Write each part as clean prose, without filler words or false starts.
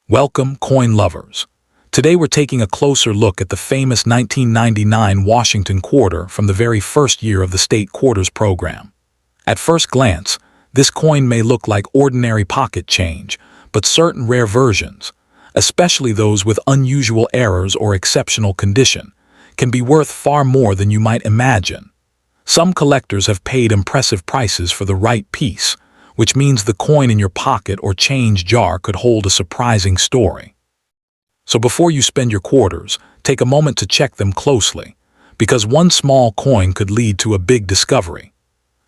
Welcome, coin lovers. Today we're taking a closer look at the famous 1999 Washington quarter from the very first year of the state quarters program. At first glance, this coin may look like ordinary pocket change, but certain rare versions, especially those with unusual errors or exceptional condition, can be worth far more than you might imagine. Some collectors have paid impressive prices for the right piece, which means the coin in your pocket or change jar could hold a surprising story. So before you spend your quarters, take a moment to check them closely, because one small coin could lead to a big discovery.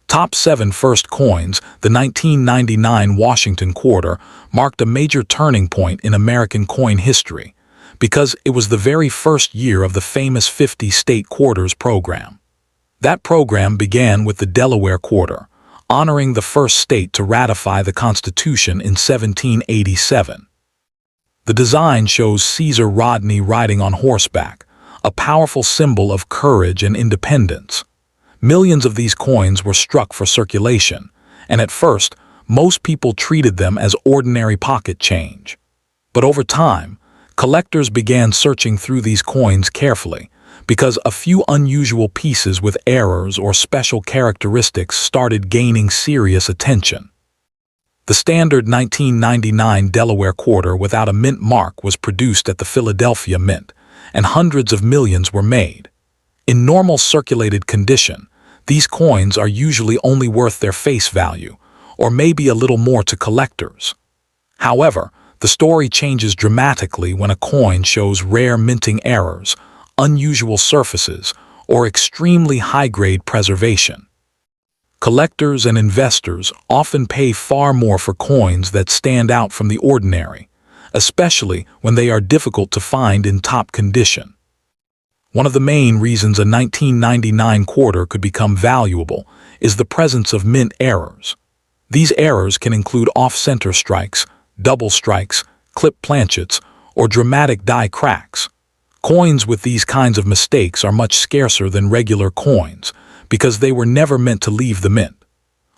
Top 7 First coins. The 1999 Washington quarter marked a major turning point in American coin history, because it was the very first year of the famous 50 state quarters program. That program began with the Delaware quarter, honoring the first state to ratify the Constitution in 1787. The design shows Caesar Rodney riding on horseback, a powerful symbol of courage and independence. Millions of these coins were struck for circulation, and at first, most people treated them as ordinary pocket change. But over time, collectors began searching through these coins carefully, because a few unusual pieces with errors or special characteristics started gaining serious attention. The standard 1999 Delaware quarter without a mint mark was produced at the Philadelphia Mint, and hundreds of millions were made. In normal circulated condition, these coins are usually only worth their face value, or maybe a little more to collectors. However, the story changes dramatically when a coin shows rare minting errors, unusual surfaces, or extremely high-grade preservation. Collectors and investors often pay far more for coins that stand out from the ordinary, especially when they are difficult to find in top condition. One of the main reasons a 1999 quarter could become valuable is the presence of mint errors. These errors can include off-center strikes, double strikes, clip planchets, or dramatic die cracks. Coins with these kinds of mistakes are much scarcer than regular coins because they were never meant to leave the mint.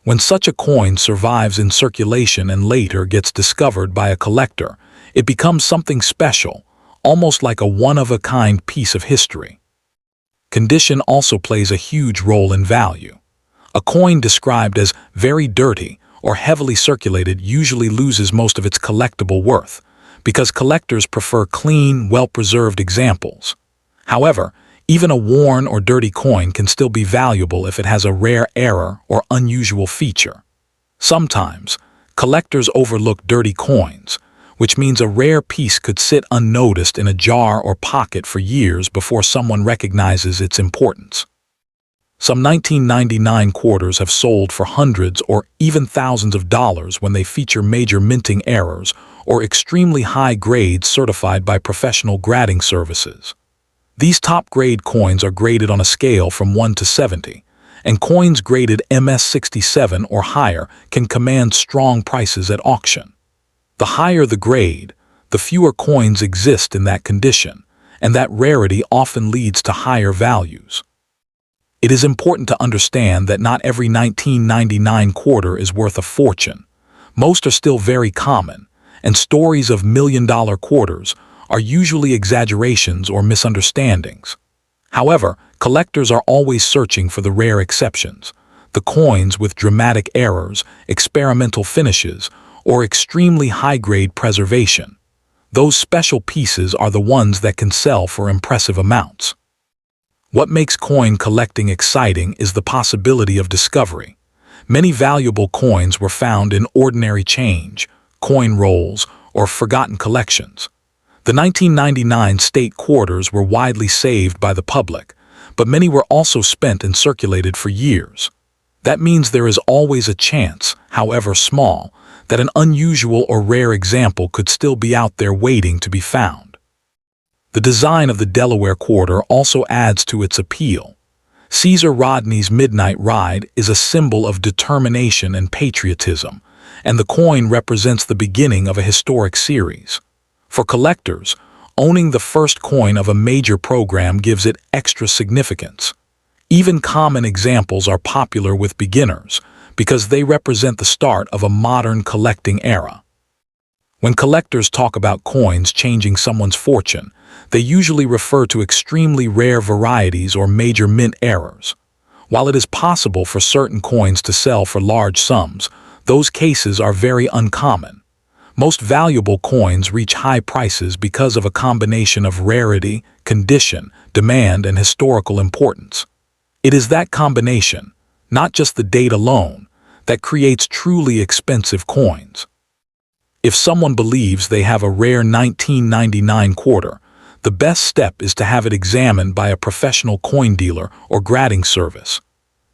When such a coin survives in circulation and later gets discovered by a collector, it becomes something special, almost like a one-of-a-kind piece of history. Condition also plays a huge role in value. A coin described as very dirty or heavily circulated usually loses most of its collectible worth, because collectors prefer clean, well-preserved examples. However, even a worn or dirty coin can still be valuable if it has a rare error or unusual feature. Sometimes, collectors overlook dirty coins, which means a rare piece could sit unnoticed in a jar or pocket for years before someone recognizes its importance. Some 1999 quarters have sold for hundreds or even thousands of dollars when they feature major minting errors or extremely high grades certified by professional grading services. These top-grade coins are graded on a scale from 1 to 70, and coins graded MS-67 or higher can command strong prices at auction. The higher the grade, the fewer coins exist in that condition, and that rarity often leads to higher values. It is important to understand that not every 1999 quarter is worth a fortune. Most are still very common, and stories of million-dollar quarters are usually exaggerations or misunderstandings. However, collectors are always searching for the rare exceptions, the coins with dramatic errors, experimental finishes, or extremely high-grade preservation. Those special pieces are the ones that can sell for impressive amounts. What makes coin collecting exciting is the possibility of discovery. Many valuable coins were found in ordinary change, coin rolls, or forgotten collections. The 1999 state quarters were widely saved by the public, but many were also spent and circulated for years. That means there is always a chance, however small, that an unusual or rare example could still be out there waiting to be found. The design of the Delaware quarter also adds to its appeal. Caesar Rodney's midnight ride is a symbol of determination and patriotism, and the coin represents the beginning of a historic series. For collectors, owning the first coin of a major program gives it extra significance. Even common examples are popular with beginners, because they represent the start of a modern collecting era. When collectors talk about coins changing someone's fortune, they usually refer to extremely rare varieties or major mint errors. While it is possible for certain coins to sell for large sums, those cases are very uncommon. Most valuable coins reach high prices because of a combination of rarity, condition, demand, and historical importance. It is that combination, not just the date alone, that creates truly expensive coins. If someone believes they have a rare 1999 quarter, the best step is to have it examined by a professional coin dealer or grading service.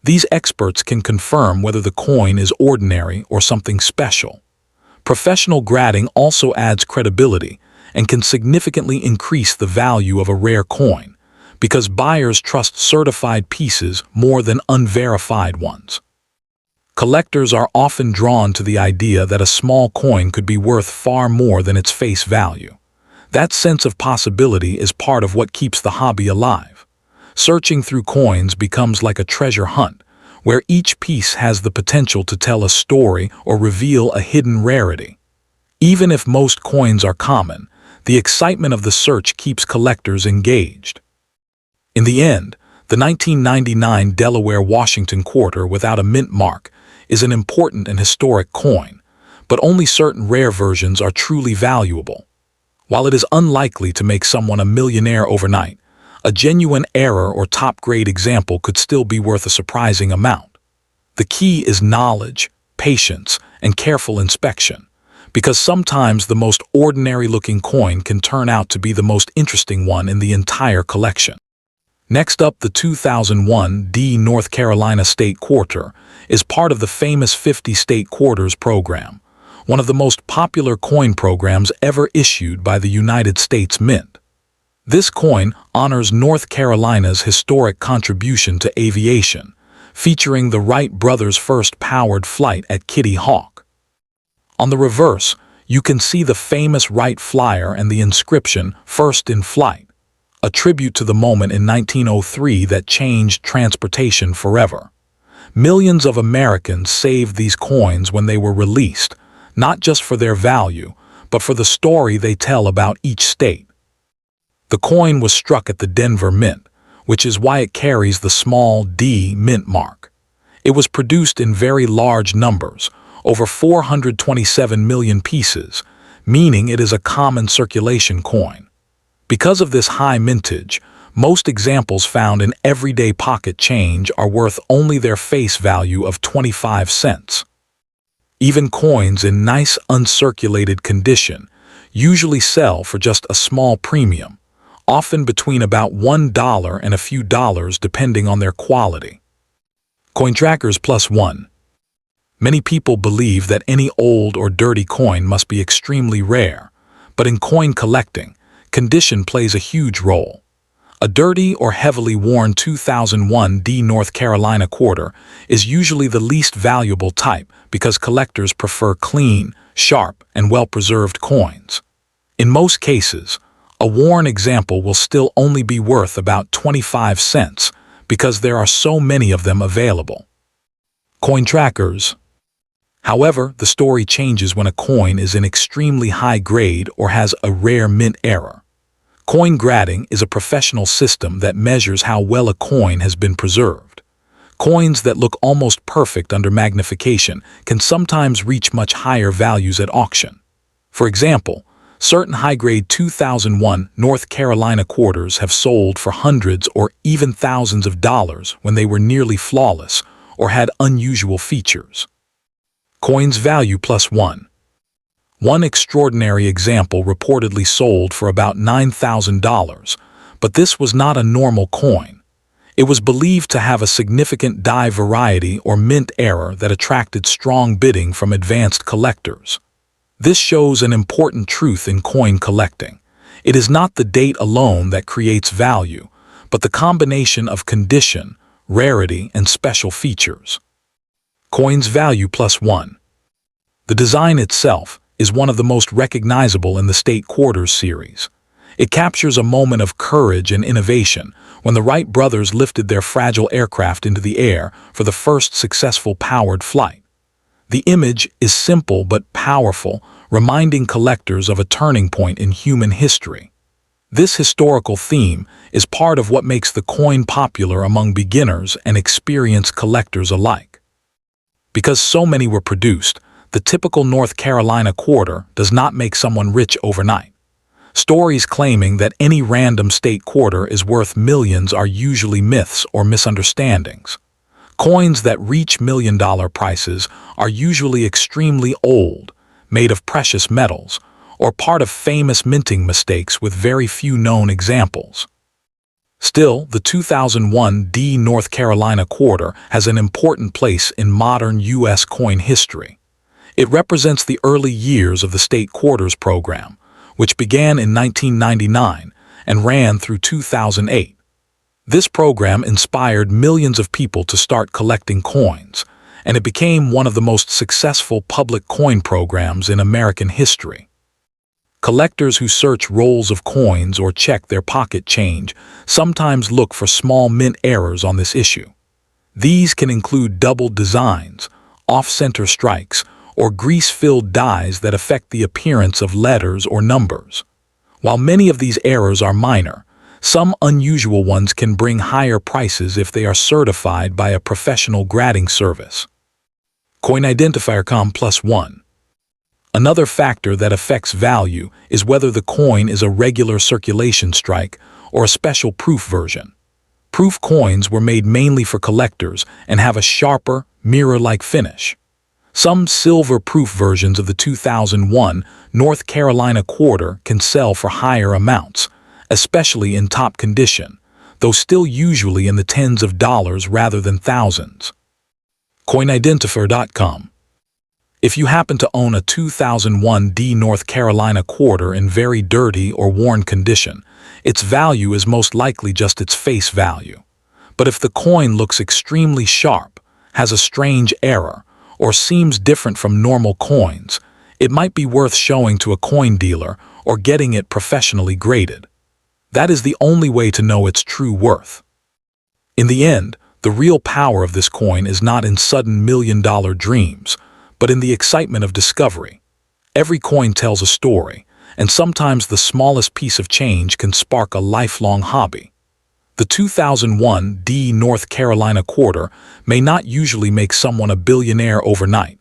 These experts can confirm whether the coin is ordinary or something special. Professional grading also adds credibility and can significantly increase the value of a rare coin, because buyers trust certified pieces more than unverified ones. Collectors are often drawn to the idea that a small coin could be worth far more than its face value. That sense of possibility is part of what keeps the hobby alive. Searching through coins becomes like a treasure hunt, where each piece has the potential to tell a story or reveal a hidden rarity. Even if most coins are common, the excitement of the search keeps collectors engaged. In the end, the 1999 Delaware Washington quarter without a mint mark is an important and historic coin, but only certain rare versions are truly valuable. While it is unlikely to make someone a millionaire overnight, a genuine error or top-grade example could still be worth a surprising amount. The key is knowledge, patience, and careful inspection, because sometimes the most ordinary-looking coin can turn out to be the most interesting one in the entire collection. Next up, the 2001 North Carolina State Quarter is part of the famous 50 State Quarters program, one of the most popular coin programs ever issued by the United States Mint. This coin honors North Carolina's historic contribution to aviation, featuring the Wright brothers' first powered flight at Kitty Hawk. On the reverse, you can see the famous Wright Flyer and the inscription, "First in Flight," a tribute to the moment in 1903 that changed transportation forever. Millions of Americans saved these coins when they were released, not just for their value, but for the story they tell about each state. The coin was struck at the Denver Mint, which is why it carries the small D mint mark. It was produced in very large numbers, over 427 million pieces, meaning it is a common circulation coin. Because of this high mintage, most examples found in everyday pocket change are worth only their face value of 25 cents. Even coins in nice uncirculated condition usually sell for just a small premium, often between about $1 and a few dollars depending on their quality. Cointrackers +1. Many people believe that any old or dirty coin must be extremely rare, but in coin collecting, condition plays a huge role. A dirty or heavily worn 2001 North Carolina quarter is usually the least valuable type because collectors prefer clean, sharp, and well-preserved coins. In most cases, a worn example will still only be worth about 25 cents because there are so many of them available. Cointrackers. However, the story changes when a coin is in extremely high grade or has a rare mint error. Coin grading is a professional system that measures how well a coin has been preserved. Coins that look almost perfect under magnification can sometimes reach much higher values at auction. For example, certain high-grade 2001 North Carolina quarters have sold for hundreds or even thousands of dollars when they were nearly flawless or had unusual features. Coins value +1. One extraordinary example reportedly sold for about $9,000, but this was not a normal coin. It was believed to have a significant die variety or mint error that attracted strong bidding from advanced collectors. This shows an important truth in coin collecting. It is not the date alone that creates value, but the combination of condition, rarity, and special features. Coins value +1. The design itself is one of the most recognizable in the State Quarters series. It captures a moment of courage and innovation when the Wright brothers lifted their fragile aircraft into the air for the first successful powered flight. The image is simple but powerful, reminding collectors of a turning point in human history. This historical theme is part of what makes the coin popular among beginners and experienced collectors alike. Because so many were produced, the typical North Carolina quarter does not make someone rich overnight. Stories claiming that any random state quarter is worth millions are usually myths or misunderstandings. Coins that reach million-dollar prices are usually extremely old, made of precious metals, or part of famous minting mistakes with very few known examples. Still, the 2001 D North Carolina quarter has an important place in modern U.S. coin history. It represents the early years of the state quarters program, which began in 1999 and ran through 2008. This program inspired millions of people to start collecting coins, and it became one of the most successful public coin programs in American history. Collectors who search rolls of coins or check their pocket change sometimes look for small mint errors on this issue. These can include doubled designs, off-center strikes, or grease-filled dies that affect the appearance of letters or numbers. While many of these errors are minor, some unusual ones can bring higher prices if they are certified by a professional grading service. Coin Identifier Com+1. Another factor that affects value is whether the coin is a regular circulation strike or a special proof version. Proof coins were made mainly for collectors and have a sharper, mirror-like finish. Some silver-proof versions of the 2001 North Carolina quarter can sell for higher amounts, especially in top condition, though still usually in the tens of dollars rather than thousands. CoinIdentifier.com. If you happen to own a 2001 D North Carolina quarter in very dirty or worn condition, its value is most likely just its face value. But if the coin looks extremely sharp, has a strange error, or seems different from normal coins, it might be worth showing to a coin dealer or getting it professionally graded. That is the only way to know its true worth. In the end, the real power of this coin is not in sudden million-dollar dreams, but in the excitement of discovery. Every coin tells a story, and sometimes the smallest piece of change can spark a lifelong hobby. The 2001 D North Carolina quarter may not usually make someone a billionaire overnight,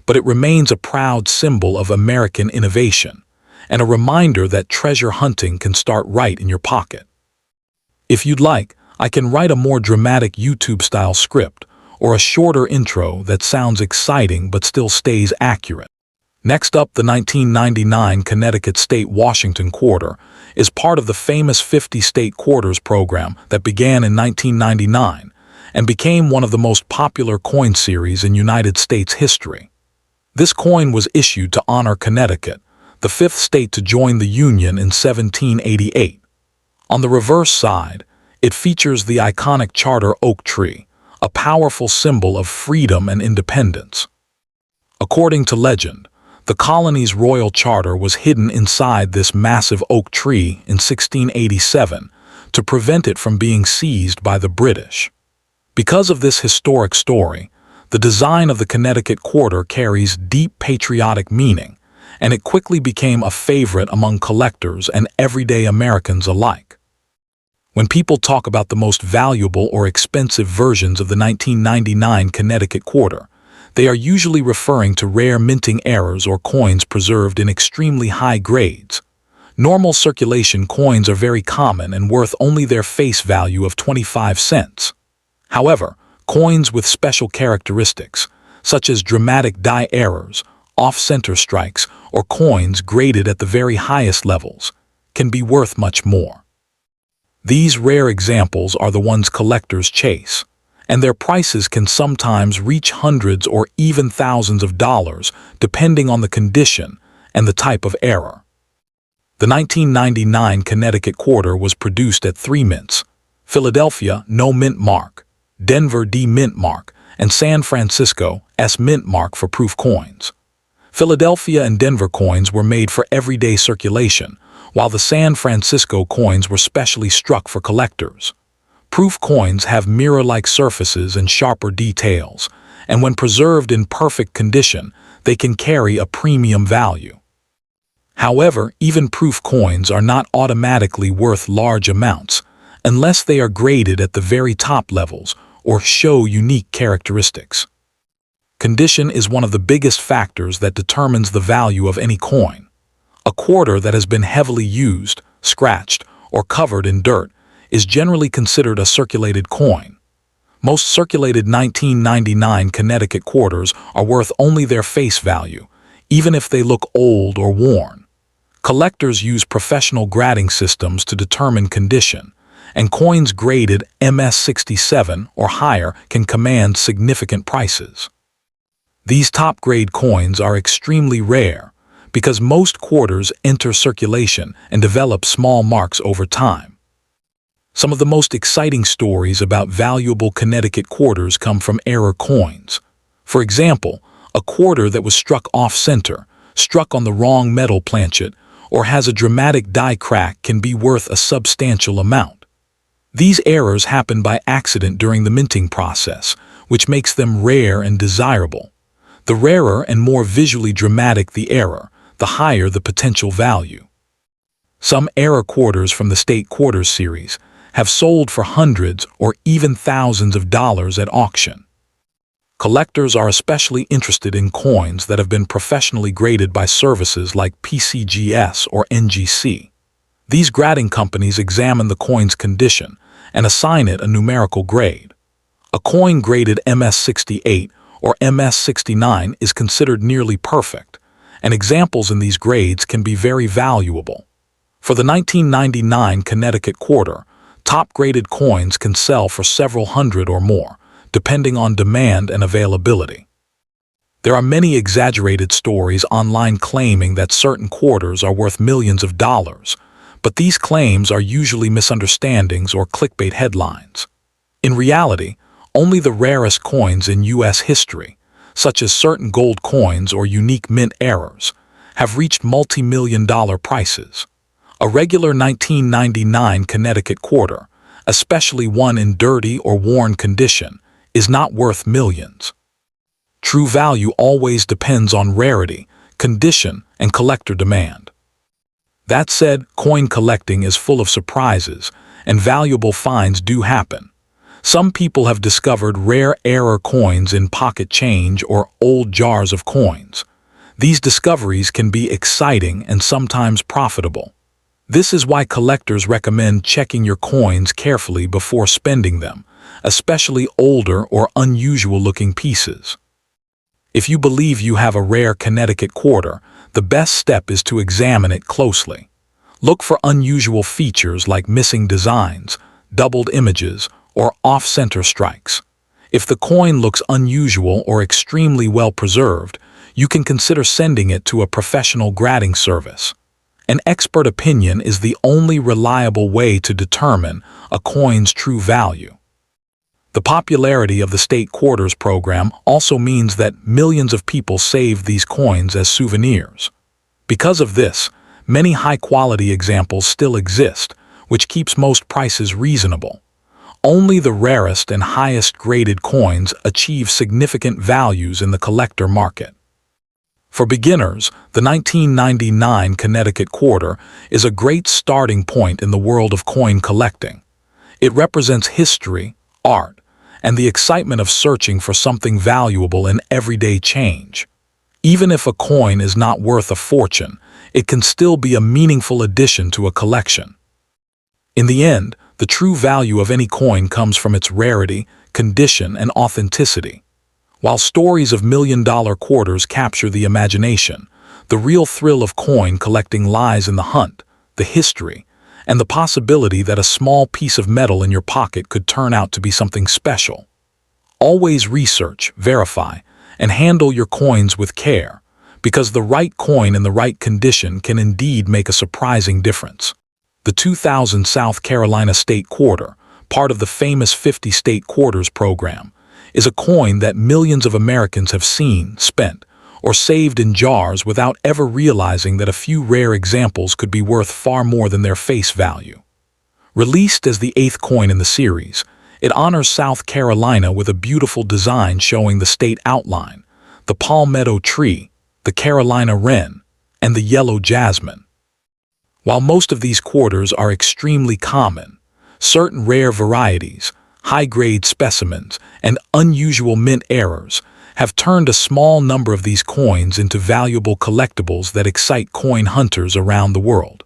but it remains a proud symbol of American innovation, and a reminder that treasure hunting can start right in your pocket. If you'd like, I can write a more dramatic YouTube-style script, or a shorter intro that sounds exciting but still stays accurate. Next up, the 1999 Connecticut State Washington quarter is part of the famous 50 state quarters program that began in 1999 and became one of the most popular coin series in United States history. This coin was issued to honor Connecticut, the fifth state to join the Union in 1788. On the reverse side, it features the iconic charter oak tree, a powerful symbol of freedom and independence. According to legend, the colony's royal charter was hidden inside this massive oak tree in 1687 to prevent it from being seized by the British. Because of this historic story, the design of the Connecticut quarter carries deep patriotic meaning, and it quickly became a favorite among collectors and everyday Americans alike. When people talk about the most valuable or expensive versions of the 1999 Connecticut quarter, they are usually referring to rare minting errors or coins preserved in extremely high grades. Normal circulation coins are very common and worth only their face value of 25 cents. However, coins with special characteristics, such as dramatic die errors, off-center strikes, or coins graded at the very highest levels, can be worth much more. These rare examples are the ones collectors chase, and their prices can sometimes reach hundreds or even thousands of dollars depending on the condition and the type of error. The 1999 Connecticut quarter was produced at 3 mints: Philadelphia No Mint Mark, Denver D Mint Mark, and San Francisco S Mint Mark for proof coins. Philadelphia and Denver coins were made for everyday circulation, while the San Francisco coins were specially struck for collectors. Proof coins have mirror-like surfaces and sharper details, and when preserved in perfect condition, they can carry a premium value. However, even proof coins are not automatically worth large amounts unless they are graded at the very top levels or show unique characteristics. Condition is one of the biggest factors that determines the value of any coin. A quarter that has been heavily used, scratched, or covered in dirt is generally considered a circulated coin. Most circulated 1999 Connecticut quarters are worth only their face value, even if they look old or worn. Collectors use professional grading systems to determine condition, and coins graded MS-67 or higher can command significant prices. These top-grade coins are extremely rare because most quarters enter circulation and develop small marks over time. Some of the most exciting stories about valuable Connecticut quarters come from error coins. For example, a quarter that was struck off-center, struck on the wrong metal planchet, or has a dramatic die crack can be worth a substantial amount. These errors happen by accident during the minting process, which makes them rare and desirable. The rarer and more visually dramatic the error, the higher the potential value. Some error quarters from the State Quarters series have sold for hundreds or even thousands of dollars at auction. Collectors are especially interested in coins that have been professionally graded by services like PCGS or NGC. These grading companies examine the coin's condition and assign it a numerical grade. A coin graded MS-68 or MS-69 is considered nearly perfect, and examples in these grades can be very valuable. For the 1999 Connecticut quarter, top-graded coins can sell for several hundred or more, depending on demand and availability. There are many exaggerated stories online claiming that certain quarters are worth millions of dollars, but these claims are usually misunderstandings or clickbait headlines. In reality, only the rarest coins in U.S. history, such as certain gold coins or unique mint errors, have reached multi-million-dollar prices. A regular 1999 Connecticut quarter, especially one in dirty or worn condition, is not worth millions. True value always depends on rarity, condition, and collector demand. That said, coin collecting is full of surprises, and valuable finds do happen. Some people have discovered rare error coins in pocket change or old jars of coins. These discoveries can be exciting and sometimes profitable. This is why collectors recommend checking your coins carefully before spending them, especially older or unusual-looking pieces. If you believe you have a rare Connecticut quarter, the best step is to examine it closely. Look for unusual features like missing designs, doubled images, or off-center strikes. If the coin looks unusual or extremely well preserved, you can consider sending it to a professional grading service. An expert opinion is the only reliable way to determine a coin's true value. The popularity of the State Quarters program also means that millions of people save these coins as souvenirs. Because of this, many high-quality examples still exist, which keeps most prices reasonable. Only the rarest and highest-graded coins achieve significant values in the collector market. For beginners, the 1999 Connecticut quarter is a great starting point in the world of coin collecting. It represents history, art, and the excitement of searching for something valuable in everyday change. Even if a coin is not worth a fortune, it can still be a meaningful addition to a collection. In the end, the true value of any coin comes from its rarity, condition, and authenticity. While stories of million-dollar quarters capture the imagination, the real thrill of coin collecting lies in the hunt, the history, and the possibility that a small piece of metal in your pocket could turn out to be something special. Always research, verify, and handle your coins with care, because the right coin in the right condition can indeed make a surprising difference. The 2000 South Carolina State Quarter, part of the famous 50 State Quarters program, is a coin that millions of Americans have seen, spent, or saved in jars without ever realizing that a few rare examples could be worth far more than their face value. Released as the 8th coin in the series, it honors South Carolina with a beautiful design showing the state outline, the palmetto tree, the Carolina wren, and the yellow jasmine. While most of these quarters are extremely common, certain rare varieties, high-grade specimens, and unusual mint errors have turned a small number of these coins into valuable collectibles that excite coin hunters around the world.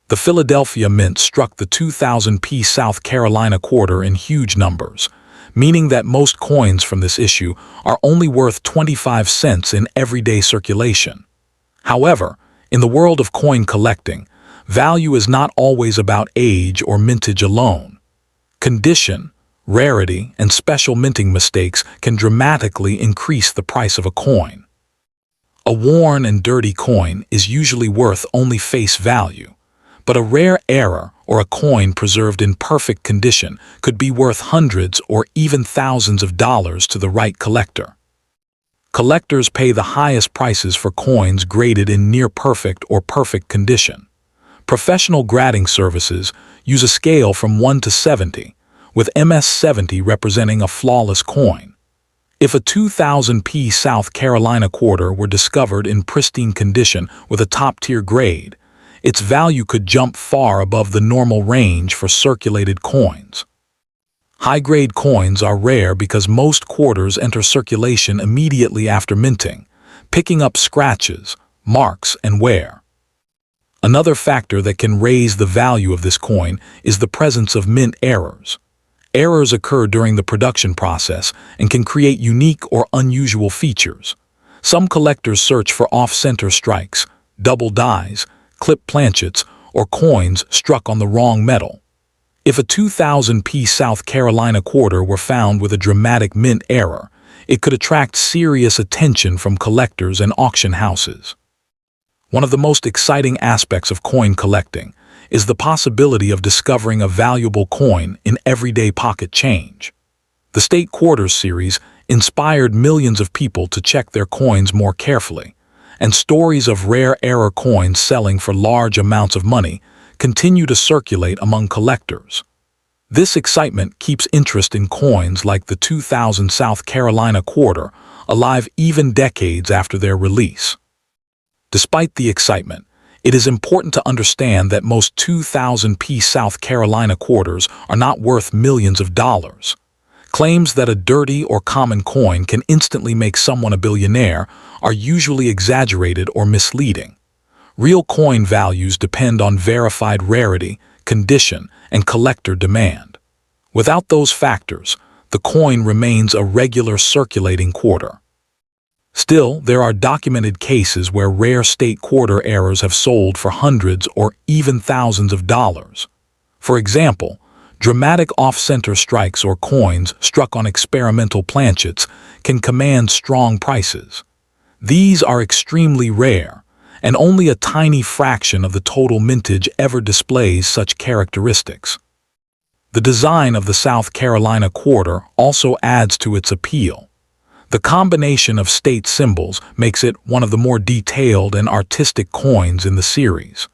The Philadelphia Mint struck the 2000p South Carolina quarter in huge numbers, meaning that most coins from this issue are only worth 25 cents in everyday circulation. However, in the world of coin collecting, value is not always about age or mintage alone. Condition, rarity, and special minting mistakes can dramatically increase the price of a coin. A worn and dirty coin is usually worth only face value, but a rare error or a coin preserved in perfect condition could be worth hundreds or even thousands of dollars to the right collector. Collectors pay the highest prices for coins graded in near-perfect or perfect condition. Professional grading services use a scale from 1 to 70, with MS-70 representing a flawless coin. If a 2000p South Carolina quarter were discovered in pristine condition with a top-tier grade, its value could jump far above the normal range for circulated coins. High-grade coins are rare because most quarters enter circulation immediately after minting, picking up scratches, marks, and wear. Another factor that can raise the value of this coin is the presence of mint errors. Errors occur during the production process and can create unique or unusual features. Some collectors search for off-center strikes, double dies, clipped planchets, or coins struck on the wrong metal. If a 2000p South Carolina quarter were found with a dramatic mint error, it could attract serious attention from collectors and auction houses. One of the most exciting aspects of coin collecting is the possibility of discovering a valuable coin in everyday pocket change. The State Quarters series inspired millions of people to check their coins more carefully, and stories of rare error coins selling for large amounts of money continue to circulate among collectors. This excitement keeps interest in coins like the 2000 South Carolina quarter alive even decades after their release. Despite the excitement, it is important to understand that most 2000p South Carolina quarters are not worth millions of dollars. Claims that a dirty or common coin can instantly make someone a billionaire are usually exaggerated or misleading. Real coin values depend on verified rarity, condition, and collector demand. Without those factors, the coin remains a regular circulating quarter. Still, there are documented cases where rare state quarter errors have sold for hundreds or even thousands of dollars. For example, dramatic off-center strikes or coins struck on experimental planchets can command strong prices. These are extremely rare, and only a tiny fraction of the total mintage ever displays such characteristics. The design of the South Carolina quarter also adds to its appeal. The combination of state symbols makes it one of the more detailed and artistic coins in the series.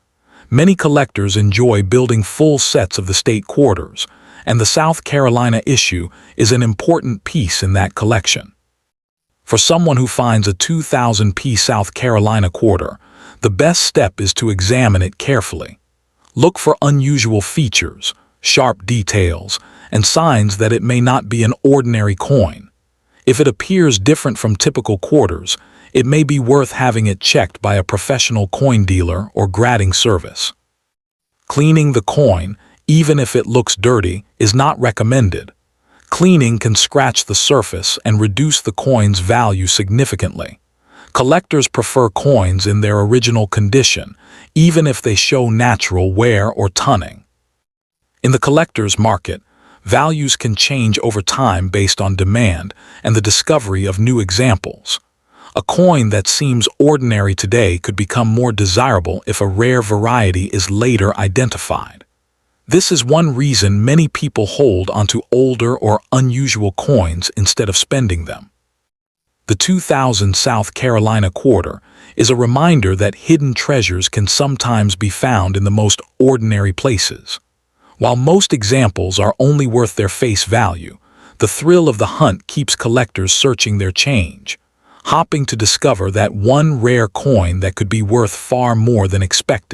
Many collectors enjoy building full sets of the state quarters, and the South Carolina issue is an important piece in that collection. For someone who finds a 2000p South Carolina quarter, the best step is to examine it carefully. Look for unusual features, sharp details, and signs that it may not be an ordinary coin. If it appears different from typical quarters, it may be worth having it checked by a professional coin dealer or grading service. Cleaning the coin, even if it looks dirty, is not recommended. Cleaning can scratch the surface and reduce the coin's value significantly. Collectors prefer coins in their original condition, even if they show natural wear or tunning. In the collector's market, values can change over time based on demand and the discovery of new examples. A coin that seems ordinary today could become more desirable if a rare variety is later identified. This is one reason many people hold onto older or unusual coins instead of spending them. The 2000 South Carolina quarter is a reminder that hidden treasures can sometimes be found in the most ordinary places. While most examples are only worth their face value, the thrill of the hunt keeps collectors searching their change. hopping to discover that one rare coin that could be worth far more than expected.